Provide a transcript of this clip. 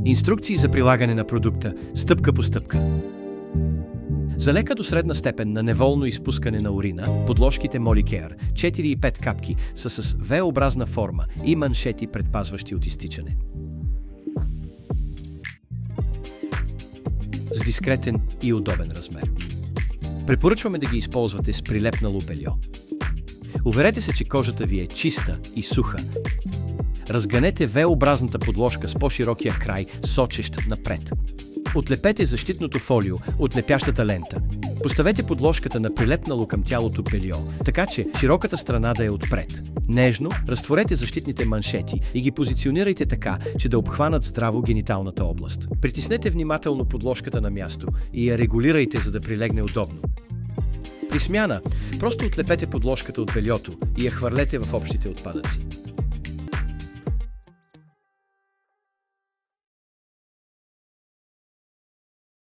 Инструкции за прилагане на продукта, стъпка по стъпка. За лека до средна степен на неволно изпускане на урина, подложките Molicare 4 и 5 капки са с V-образна форма и маншети, предпазващи от изтичане. С дискретен и удобен размер. Препоръчваме да ги използвате с прилепнало бельо. Уверете се, че кожата ви е чиста и суха. Разганете V-образната подложка с по-широкия край, сочещ напред. Отлепете защитното фолио от лепящата лента. Поставете подложката на прилепнало към тялото бельо, така че широката страна да е отпред. Нежно разтворете защитните маншети и ги позиционирайте така, че да обхванат здраво гениталната област. Притиснете внимателно подложката на място и я регулирайте, за да прилегне удобно. При смяна, просто отлепете подложката от бельото и я хвърлете в общите отпадъци.